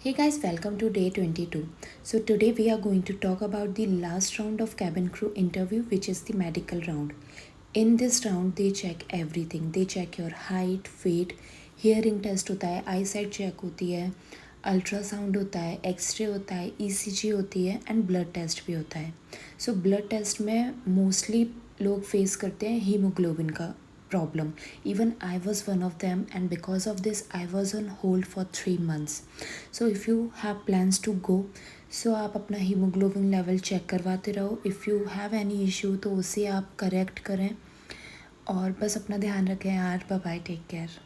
Hey guys, welcome to day 22. So today we are going to talk about the last round of cabin crew interview, which is the medical round. In this round they check everything. They check your height, weight, hearing test होता है, eyesight check होती है, ultrasound होता है, x ray होता है, ECG होती है एंड ब्लड टेस्ट भी होता है. सो ब्लड टेस्ट में मोस्टली लोग फेस करते हैं हीमोग्लोबिन का problem. Even I was one of them, and because of this I was on hold for 3 months. So if you have plans to go, so आप अपना haemoglobin level check करवाते रहो. If you have any issue तो उसे आप correct करें और बस अपना ध्यान रखें यार. Bye bye, take care.